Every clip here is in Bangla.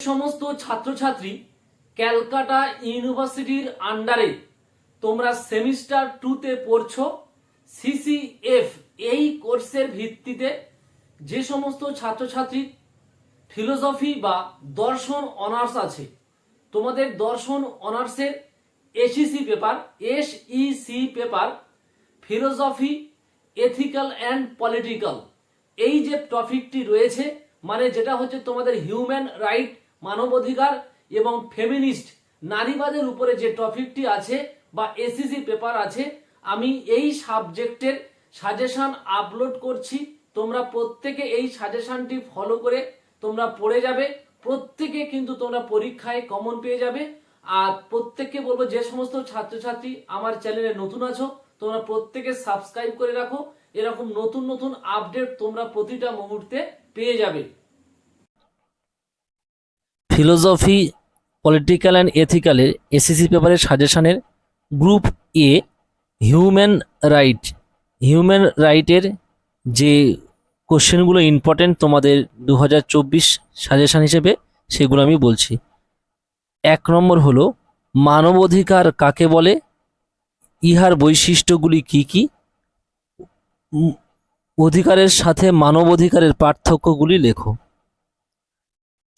সমস্ত ছাত্রছাত্রী ক্যালকাটা ইউনিভার্সিটির আন্ডারে তোমরা সেমিস্টার 2তে পড়ছো, সিসিএফ এই কোর্সের ভিত্তিতে যে সমস্ত ছাত্রছাত্রী ফিলোসফি বা দর্শন অনার্স আছে, তোমাদের দর্শন অনার্সের SEC paper philosophy, ethical and political এই যে টপিকটি রয়েছে, মানে যেটা হচ্ছে তোমাদের হিউম্যান রাইট মানবাধিকার এবং ফেমিনিস্ট নারীবাদের উপরে যে টপিকটি আছে বা এসইসি পেপার আছে, আমি এই সাবজেক্টের সাজেশন আপলোড করছি। তোমরা প্রত্যেকে এই সাজেশনটি ফলো করে তোমরা পড়ে যাবে, প্রত্যেকে কিন্তু তোমরা পরীক্ষায় কমন পেয়ে যাবে। আর প্রত্যেককে বলবো, যে সমস্ত ছাত্রছাত্রী আমার চ্যানেলে নতুন আছো তোমরা প্রত্যেকে সাবস্ক্রাইব করে রাখো, এরকম নতুন নতুন আপডেট তোমরা প্রতিটা মুহূর্তে পেয়ে যাবে। ফিলোসফি, পলিটিক্যাল অ্যান্ড এথিক্যালের এসএসসি পেপারের সাজেশনের গ্রুপ এ হিউম্যান রাইটের যে কোশ্চেনগুলো ইম্পর্টেন্ট তোমাদের 2024 সাজেশন হিসেবে, সেগুলো আমি বলছি। 1 নম্বর হলো মানবাধিকার কাকে বলে, ইহার বৈশিষ্ট্যগুলি কি কি, অধিকারের সাথে মানবাধিকারের পার্থক্যগুলি লেখো।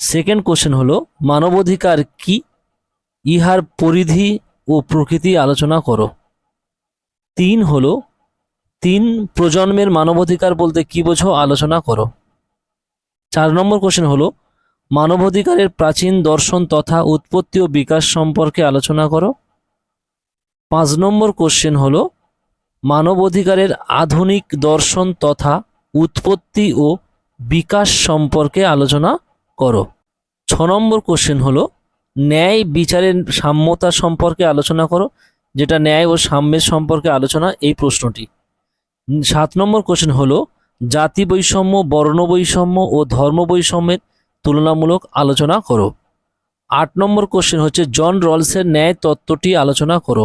সেকেন্ড কোশ্চেন হলো মানবাধিকার কি, ইহার পরিধি ও প্রকৃতি আলোচনা করো। 3 হলো 3 প্রজন্মের মানবাধিকার বলতে কি বোঝো, আলোচনা করো। 4 নম্বর কোশ্চেন হলো মানবাধিকারের প্রাচীন দর্শন তথা উৎপত্তি ও বিকাশ সম্পর্কে আলোচনা করো। 5 নম্বর কোশ্চেন হলো মানবাধিকারের আধুনিক দর্শন তথা উৎপত্তি ও বিকাশ সম্পর্কে আলোচনা করো। 6 নম্বর কোশ্চেন হলো ন্যায় বিচারের সাম্যতা সম্পর্কে আলোচনা করো, যেটা ন্যায় ও সাম্যের সম্পর্কে আলোচনা, এই প্রশ্নটি। 7 নম্বর কোশ্চেন হলো জাতি বৈষম্য, বর্ণ বৈষম্য ও ধর্ম বৈষম্যের তুলনামূলক আলোচনা করো। 8 নম্বর কোশ্চেন হচ্ছে জন রলসের ন্যায় তত্ত্বটি আলোচনা করো।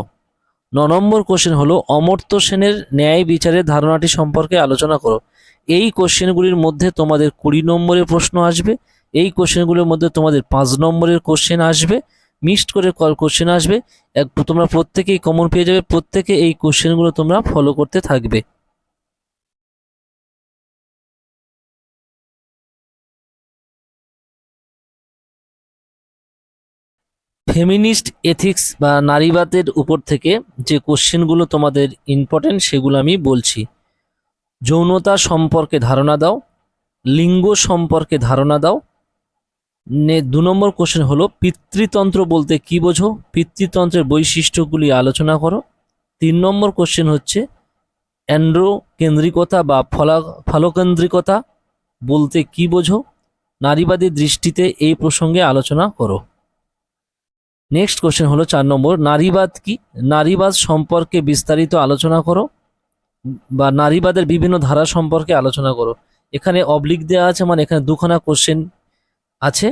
9 নম্বর কোশ্চেন হলো অমর্ত্য সেনের ন্যায় বিচারের ধারণাটি সম্পর্কে আলোচনা করো। এই কোশ্চেনগুলির মধ্যে তোমাদের 20 নম্বরের প্রশ্ন আসবে, এই কোশ্চেনগুলির মধ্যে তোমাদের 5 নম্বরের কোশ্চেন আসবে, মিক্সড করে কোশ্চেন আসবে। তোমরা প্রত্যেকেই কমন পেয়ে যাবে, প্রত্যেকে এই কোশ্চেনগুলো তোমরা ফলো করতে থাকবে। ফেমিনিস্ট এথিক্স বা নারীবাদের উপর থেকে যে কোশ্চেনগুলো তোমাদের ইম্পর্টেন্ট সেগুলো আমি বলছি। যৌনতা সম্পর্কে ধারণা দাও, লিঙ্গ সম্পর্কে ধারণা দাও। 2 নম্বর কোশ্চেন হলো পিতৃতন্ত্র বলতে কি বোঝো, পিতৃতন্ত্রের বৈশিষ্ট্যগুলি আলোচনা করো। 3 নম্বর কোশ্চেন হচ্ছে অ্যান্ড্রোকেন্দ্রিকতা বা ফলকেন্দ্রিকতা বলতে কি বোঝো, নারীবাদী দৃষ্টিতে এই প্রসঙ্গে আলোচনা করো। নেক্সট কোশ্চেন হলো 4 নম্বর নারীবাদ কি, নারীবাদ সম্পর্কে বিস্তারিত আলোচনা করো বা নারীবাদের বিভিন্ন ধারা সম্পর্কে আলোচনা করো। এখানে অবলিক দেওয়া আছে, মানে এখানে 2খানা কোশ্চেন আছে,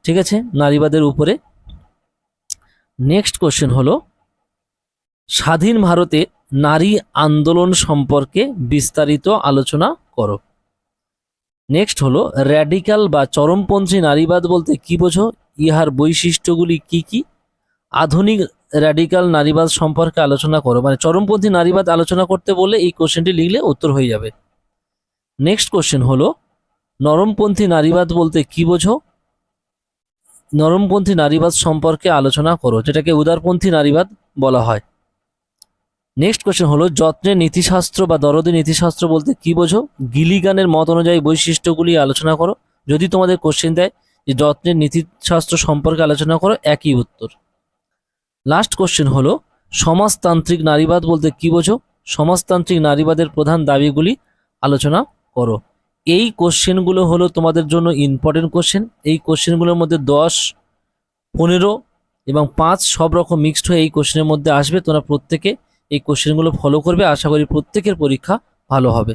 ঠিক আছে, নারীবাদের উপরে। নেক্সট কোশ্চেন হলো স্বাধীন ভারতে নারী আন্দোলন সম্পর্কে বিস্তারিত আলোচনা করো। নেক্সট হলো র্যাডিক্যাল বা চরমপন্থী নারীবাদ বলতে কি বোঝো, ইহার বৈশিষ্ট্যগুলি কি কি, আধুনিক র্যাডিক্যাল নারীবাদ সম্পর্কে আলোচনা করো। মানে চরমপন্থী নারীবাদ আলোচনা করতে বলে এই কোশ্চেনটি লিখলে উত্তর হয়ে যাবে। নেক্সট কোশ্চেন হলো নরমপন্থী নারীবাদ বলতে কি বোঝো, নরমপন্থী নারীবাদ সম্পর্কে আলোচনা করো, যেটাকে উদারপন্থী নারীবাদ বলা হয়। নেক্সট কোশ্চেন হলো যত্নের নীতিশাস্ত্র বা দরদি নীতিশাস্ত্র বলতে কি বোঝো, গিলিগানের মত অনুযায়ী বৈশিষ্ট্যগুলি আলোচনা করো। যদি তোমাদের কোশ্চেন দেয় যে যত্নের নীতিশাস্ত্র সম্পর্কে আলোচনা করো, একই উত্তর। লাস্ট কোশ্চেন হলো সমাজতান্ত্রিক নারীবাদ বলতে কি বোঝো, সমাজতান্ত্রিক নারীবাদের প্রধান দাবিগুলি আলোচনা করো। এই কোশ্চেনগুলো হলো তোমাদের জন্য ইম্পর্টেন্ট কোশ্চেন। এই কোশ্চেনগুলোর মধ্যে 10, 15 এবং 5 সব রকম মিক্সড হয়ে এই কোশ্চেনের মধ্যে আসবে। তোমরা প্রত্যেকে এই কোশ্চেনগুলো ফলো করবে, আশা করি প্রত্যেকের পরীক্ষা ভালো হবে।